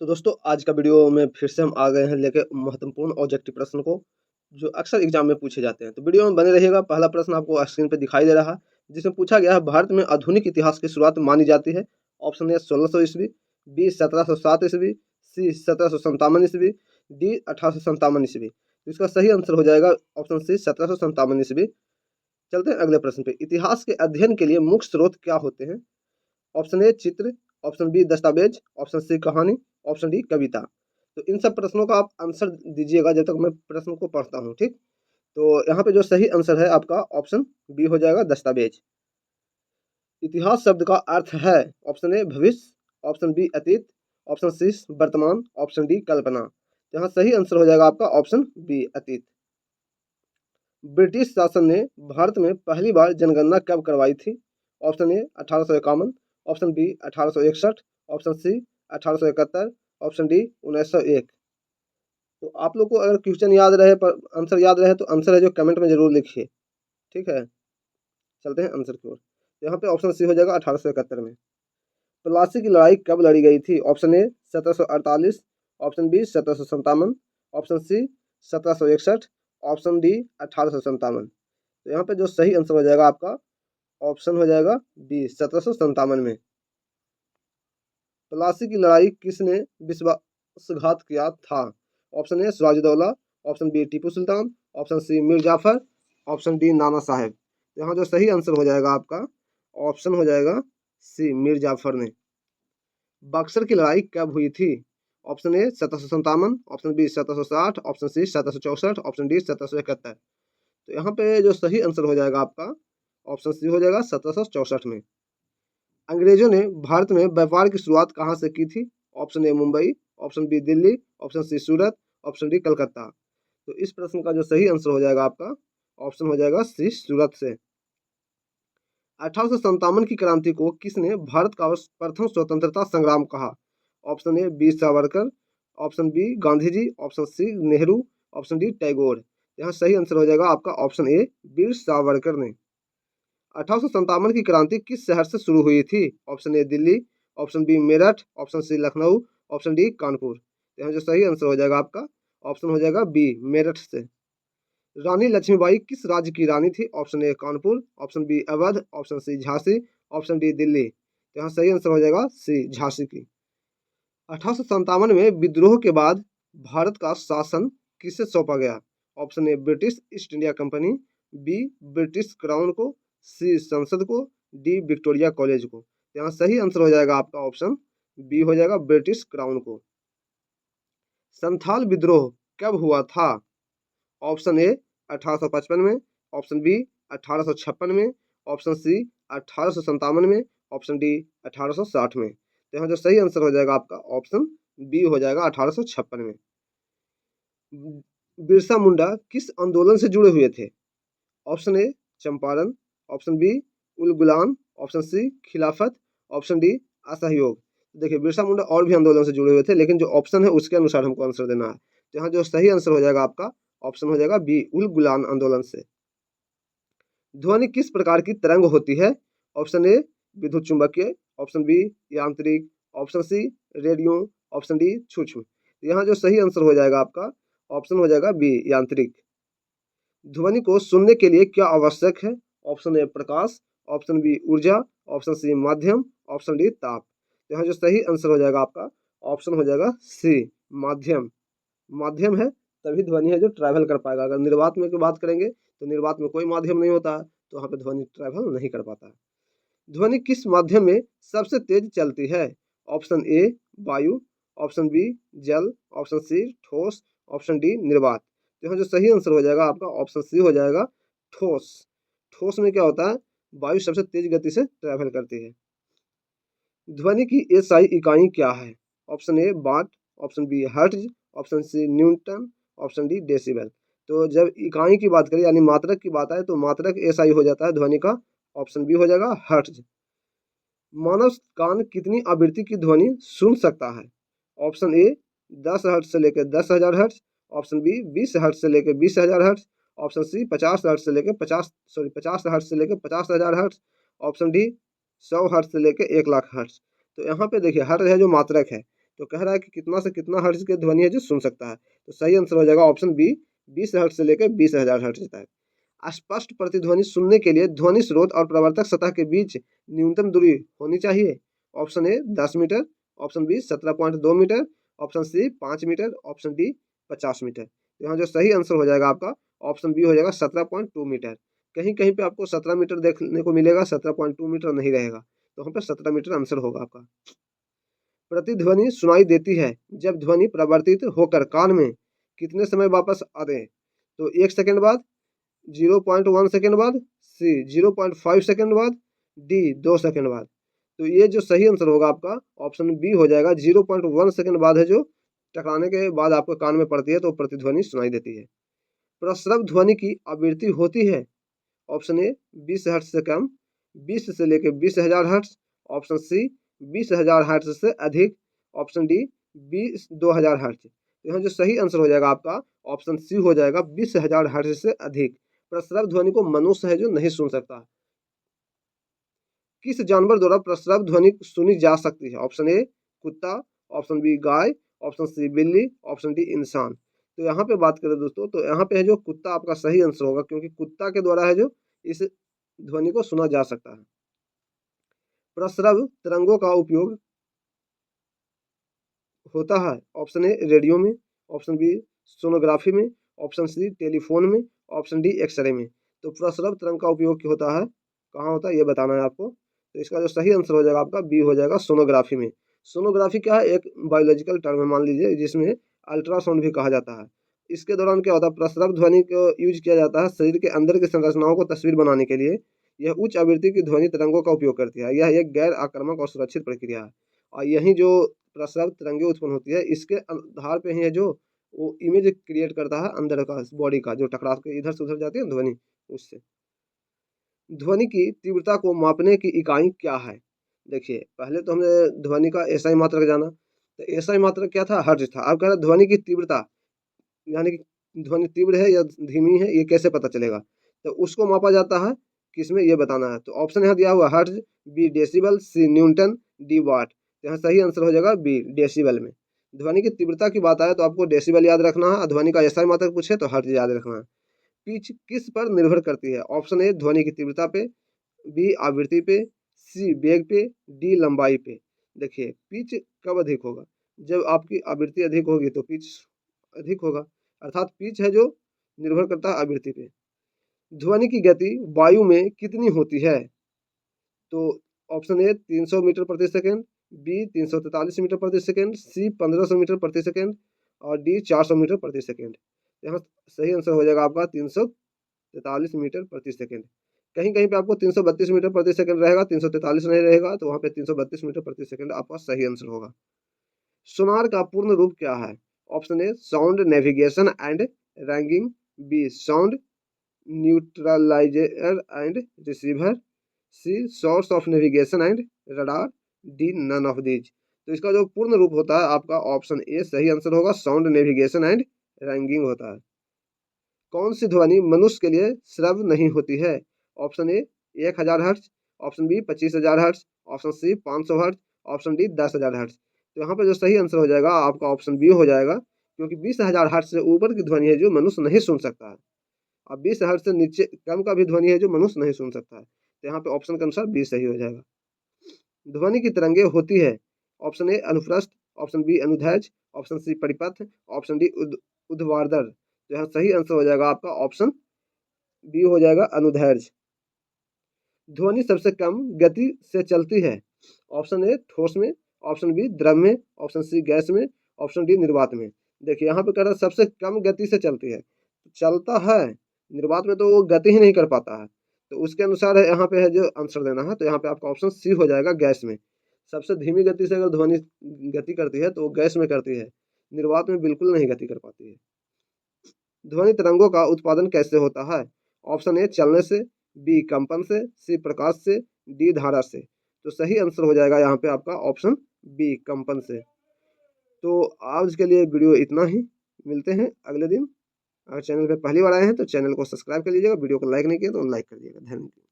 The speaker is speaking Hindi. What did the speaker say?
तो दोस्तों आज का वीडियो में फिर से हम आ गए हैं लेके महत्वपूर्ण ऑब्जेक्टिव प्रश्न को, जो अक्सर एग्जाम में पूछे जाते हैं। तो वीडियो में बने रहिएगा। पहला प्रश्न आपको स्क्रीन पे दिखाई दे रहा है, जिसमें पूछा गया है भारत में आधुनिक इतिहास की शुरुआत मानी जाती है। ऑप्शन ए 1600 ईस्वी, बी 1707 ईस्वी, सी 1757 ईस्वी, डी 1857 ईस्वी। तो इसका सही आंसर हो जाएगा ऑप्शन सी 1757 ईस्वी। चलते हैं अगले प्रश्न पे। इतिहास के अध्ययन के लिए मुख्य स्रोत क्या होते हैं? ऑप्शन ए चित्र, ऑप्शन बी दस्तावेज, ऑप्शन सी कहानी, ऑप्शन डी कविता। तो इन सब प्रश्नों का आप आंसर दीजिएगा जब तक मैं प्रश्न को पढ़ता हूँ, ठीक। तो यहाँ पे जो सही आंसर है आपका ऑप्शन बी हो जाएगा दस्तावेज। इतिहास शब्द का अर्थ है ऑप्शन ए भविष्य, ऑप्शन बी अतीत, ऑप्शन सी वर्तमान, ऑप्शन डी कल्पना। तो यहाँ सही आंसर हो जाएगा आपका ऑप्शन बी अतीत। ब्रिटिश शासन ने भारत में पहली बार जनगणना कब करवाई थी? Option A 1851, option B 1861, option C 1871, option D 1901। तो आप लोग को अगर क्वेश्चन याद रहे पर आंसर याद रहे तो आंसर है जो कमेंट में जरूर लिखिए, ठीक है। चलते हैं आंसर की ओर। यहाँ पे ऑप्शन सी हो जाएगा 1871 में। प्लासी की लड़ाई कब लड़ी गई थी? Option A 1748, option B 1757, option C 1761, option D 1857। तो यहाँ पे जो सही आंसर हो जाएगा आपका ऑप्शन हो जाएगा बी 1757 में। प्लासी की लड़ाई किसने विश्वासघात किया था? Option A Sirajuddaulah, option B Tipu Sultan, option C Mir Jafar, option D Nana Saheb. यहाँ जो सही आंसर हो जाएगा आपका ऑप्शन हो जाएगा सी मीर जाफर ने। बक्सर की लड़ाई कब हुई थी? Option A 1757, option B 1760, option C 1764, option D 1771। तो यहाँ पे जो सही आंसर हो जाएगा आपका ऑप्शन सी हो जाएगा 1764 में। अंग्रेजों ने भारत में व्यापार की शुरुआत कहाँ से की थी? Option A Mumbai, option B Delhi, option C Surat, option D Calcutta. तो इस प्रश्न का जो सही आंसर हो जाएगा आपका ऑप्शन हो जाएगा सी सूरत से। 1857 की क्रांति को किसने भारत का प्रथम स्वतंत्रता संग्राम कहा? Option A Veer Savarkar, option B Gandhi ji, option C Nehru, option D Tagore. यहाँ सही आंसर हो जाएगा आपका ऑप्शन ए वीर सावरकर ने। 1857 की क्रांति किस शहर से शुरू हुई थी? Option A Delhi, option B Meerut, option C Lucknow, option D Kanpur. यहाँ जो सही आंसर हो जाएगा आपका ऑप्शन हो जाएगा बी मेरठ से। रानी लक्ष्मीबाई किस राज्य की रानी थी? Option A Kanpur, option B Awadh, option C Jhansi, option D Delhi. तो यहाँ सही आंसर हो जाएगा सी झांसी की। 1857 में विद्रोह के बाद भारत का शासन किसे सौंपा गया? Option A British East India Company, B British Crown को, सी संसद को, डी विक्टोरिया कॉलेज को। यहाँ सही आंसर हो जाएगा आपका ऑप्शन बी हो जाएगा ब्रिटिश क्राउन को। संथाल विद्रोह कब हुआ था? ऑप्शन ए 1855 में, ऑप्शन बी 1856 में, ऑप्शन सी 1857 में, ऑप्शन डी 1860 में। तो यहाँ जो सही आंसर हो जाएगा आपका ऑप्शन बी हो जाएगा 1856 में। बिरसा मुंडा किस आंदोलन से जुड़े हुए थे? Option A Champaran, option B Ulgulan, option C खिलाफत, ऑप्शन डी असहयोग। देखिए बिरसा मुंडा और भी आंदोलन से जुड़े हुए थे, लेकिन जो ऑप्शन है उसके अनुसार हमको आंसर देना है। तो यहाँ जो सही आंसर हो जाएगा आपका ऑप्शन हो जाएगा बी उल गुलान आंदोलन से। ध्वनि किस प्रकार की तरंग होती है? ऑप्शन ए विद्युत चुंबकीय, ऑप्शन बी यांत्रिक, option C radio, option D सूक्ष्म। यहाँ जो सही आंसर हो जाएगा आपका ऑप्शन हो जाएगा बी यांत्रिक। ध्वनि को सुनने के लिए क्या आवश्यक है? ऑप्शन ए प्रकाश, ऑप्शन बी ऊर्जा, ऑप्शन सी माध्यम, ऑप्शन डी ताप। यहाँ जो सही आंसर हो जाएगा आपका ऑप्शन हो जाएगा सी माध्यम। माध्यम है तभी ध्वनि है जो ट्रैवल कर पाएगा। अगर निर्वात में की बात करेंगे तो निर्वात में कोई माध्यम नहीं होता है, तो वहाँ पे ध्वनि ट्रैवल नहीं कर पाता है। ध्वनि किस माध्यम में सबसे तेज चलती है? ऑप्शन ए वायु, ऑप्शन बी जल, ऑप्शन सी ठोस, ऑप्शन डी निर्वात। तो यहाँ जो सही आंसर हो जाएगा आपका ऑप्शन सी हो जाएगा ठोस। ठोस में क्या होता है? वायु सबसे तेज गति से ट्रैवल करती है। ध्वनि की एसआई इकाई क्या है? Option A watt, option B hertz, option C newton, option D decibel. तो जब इकाई की बात करें यानी मात्रक की बात आए तो मात्रक एसआई हो जाता है ध्वनि का, ऑप्शन बी हो जाएगा हर्ट्ज। मानव कान कितनी आवृत्ति की ध्वनि सुन सकता है? ऑप्शन ए 10 हर्ट्ज से लेकर 10,000 हर्ट्ज, ऑप्शन बी 20 हर्ट्ज से लेकर 20,000 हर्ट्ज, ऑप्शन सी 50 हर्ट्ज से लेकर 50 हर्ट्ज से लेकर 50,000 हर्ट्ज, ऑप्शन डी 100 हर्ट्ज से लेकर 1 लाख हर्ट्ज। तो यहाँ पे देखिए हर्ट्ज है जो मात्रक है, तो कह रहा है कि कितना से कितना हर्ट्ज की ध्वनि है जो सुन सकता है। तो सही आंसर हो जाएगा ऑप्शन बी, 20 हर्ट्ज से लेकर 20,000 हर्ट्ज तक। स्पष्ट प्रतिध्वनि सुनने के लिए ध्वनि स्रोत और प्रवर्तक सतह के बीच न्यूनतम दूरी होनी चाहिए। Option A 10 metre, option B 17.2 metre, option C 5 metre, option D 50 metre. तो यहाँ जो सही आंसर हो जाएगा आपका ऑप्शन बी हो जाएगा 17.2 मीटर। कहीं कहीं पे आपको 17 मीटर देखने को मिलेगा, 17.2 मीटर नहीं रहेगा, तो वहाँ पे 17 मीटर आंसर होगा आपका। प्रतिध्वनि सुनाई देती है जब ध्वनि प्रवर्तित होकर कान में कितने समय वापस आते? तो 1 सेकंड बाद, 0.1 सेकंड बाद, सी 0.5 सेकंड बाद, डी 2 सेकंड बाद। तो ये जो सही आंसर होगा आपका ऑप्शन बी हो जाएगा, 0.1 सेकंड बाद है जो टकराने के बाद आपके कान में पड़ती है तो प्रतिध्वनि सुनाई देती है। प्रस्रव ध्वनि की आवृत्ति होती है। ऑप्शन ए 20 हर्ट्ज से कम, 20 से लेकर 20,000 हर्ट्ज, ऑप्शन सी 20,000 हर्ट्ज से अधिक, ऑप्शन डी 2,000 हर्ट्ज। यहाँ जो सही आंसर हो जाएगा आपका ऑप्शन सी हो जाएगा, 20,000 हर्ट्ज से अधिक। प्रस्रव ध्वनि को मनुष्य है जो नहीं सुन सकता। किस जानवर द्वारा प्रस्रव ध्वनि सुनी जा सकती है? ऑप्शन ए कुत्ता, ऑप्शन बी गाय, ऑप्शन सी बिल्ली, ऑप्शन डी इंसान। तो यहाँ पे बात करें दोस्तों, तो यहाँ पे है जो कुत्ता आपका सही आंसर होगा, क्योंकि कुत्ता के द्वारा है जो इस ध्वनि को सुना जा सकता है। प्रस्रव तरंगों का उपयोग होता है। ऑप्शन ए रेडियो में, ऑप्शन बी सोनोग्राफी में, ऑप्शन सी टेलीफोन में, ऑप्शन डी एक्सरे में। तो प्रस्रव तरंग का उपयोग होता है, कहाँ होता है ये बताना है आपको। तो इसका जो सही आंसर हो जाएगा आपका बी हो जाएगा, सोनोग्राफी में। सोनोग्राफी क्या है? एक बायोलॉजिकल टर्म है मान लीजिए, जिसमें अल्ट्रासाउंड भी कहा जाता है। इसके दौरान क्या होता है, प्रस्रव ध्वनि को यूज किया जाता है शरीर के अंदर की संरचनाओं को तस्वीर बनाने के लिए। यह उच्च आवृत्ति की ध्वनि तरंगों का उपयोग करती है। यह एक गैर आक्रामक और सुरक्षित प्रक्रिया है। और यही जो प्रस्रव तरंगे उत्पन्न होती है, इसके आधार पे ही है जो वो इमेज क्रिएट करता है अंदर का बॉडी का, जो टकरा के इधर से उधर जाती है ध्वनि, उससे। ध्वनि की तीव्रता को मापने की इकाई क्या है? देखिए, पहले तो हमने ध्वनि का एसआई मात्रक जाना, तो एसआई मात्रक क्या था? हर्ट्ज था। अब कह रहा है ध्वनि की तीव्रता, यानी कि ध्वनि तीव्र है या धीमी है, ये कैसे पता चलेगा? तो उसको मापा जाता है किसमें, ये बताना है। तो ऑप्शन यहाँ दिया हुआ हर्ट्ज, बी डेसिबल, सी न्यूटन, डी वाट। तो यहाँ सही आंसर हो जाएगा बी डेसिबल में। ध्वनि की तीव्रता की बात आए तो आपको डेसिबल याद रखना है, और ध्वनि का एसआई मात्रक पूछे तो हर्ट्ज याद रखना है। पिच किस पर निर्भर करती है? ऑप्शन ए ध्वनि की तीव्रता पे, बी आवृत्ति पे, सी वेग पे, डी लंबाई पे। देखिए, पिच कब अधिक होगा? जब आपकी आवृत्ति अधिक होगी तो पिच अधिक होगा, अर्थात पिच है जो निर्भर करता है आवृत्ति पे। ध्वनि की गति वायु में कितनी होती है? तो ऑप्शन ए 300 मीटर प्रति सेकंड, बी 343 मीटर प्रति सेकंड, सी 1500 मीटर प्रति सेकंड, और डी 400 मीटर प्रति सेकंड। यहाँ सही आंसर हो जाएगा आपका 343 मीटर प्रति सेकंड। कहीं कहीं पे आपको 332 मीटर प्रति सेकंड रहेगा, 343 नहीं रहेगा, तो वहाँ पे 332 मीटर प्रति सेकंड आपका सही आंसर होगा। सोनार का पूर्ण रूप क्या है? Option A sound navigation and ranging, B sound neutralizer and receiver, C source of navigation and radar, D none of these. तो इसका जो पूर्ण रूप होता है आपका ऑप्शन ए सही आंसर होगा, साउंड नेविगेशन एंड रैंगिंग होता है। कौन सी ध्वनि मनुष्य के लिए श्रव्य नहीं होती है? Option A 1000 hertz, option B 25,000 hertz, option C 500 hertz, option D 10,000 hertz. तो यहाँ पे जो सही आंसर हो जाएगा आपका ऑप्शन बी हो जाएगा, क्योंकि 20,000 हर्ट्ज से ऊपर की ध्वनि है जो मनुष्य नहीं सुन सकता है, और 20 हर्ट्ज से नीचे कम का भी ध्वनि है जो मनुष्य नहीं सुन सकता है। तो यहाँ पे ऑप्शन के अनुसार बी सही हो जाएगा। ध्वनि की तरंगे होती है। ऑप्शन ए अनुप्रस्थ, ऑप्शन बी अनुदैर्ध्य, ऑप्शन सी परिपथ, ऑप्शन डी ऊर्ध्वाधर। तो यहाँ सही आंसर हो जाएगा आपका ऑप्शन बी हो जाएगा अनुदैर्ध्य। ध्वनि सबसे कम गति से चलती है। ऑप्शन ए ठोस में, ऑप्शन बी द्रव में, ऑप्शन सी गैस में, ऑप्शन डी निर्वात में। देखिए यहाँ पे कह रहा है सबसे कम गति से चलती है, चलता है निर्वात में तो वो गति ही नहीं कर पाता है, तो उसके अनुसार है यहाँ पे है जो आंसर देना है। तो यहाँ पे आपका ऑप्शन सी हो जाएगा गैस में। सबसे धीमी गति से अगर ध्वनि गति करती है तो वो गैस में करती है, निर्वात में बिल्कुल नहीं गति कर पाती है। ध्वनि तरंगों का उत्पादन कैसे होता है? ऑप्शन ए चलने से, बी कंपन से, सी प्रकाश से, डी धारा से। तो सही आंसर हो जाएगा यहाँ पे आपका ऑप्शन बी कंपन से। तो आज के लिए वीडियो इतना ही, मिलते हैं अगले दिन। अगर चैनल पे पहली बार आए हैं तो चैनल को सब्सक्राइब कर लीजिएगा, वीडियो को लाइक नहीं किया तो लाइक कर दीजिएगा। धन्यवाद।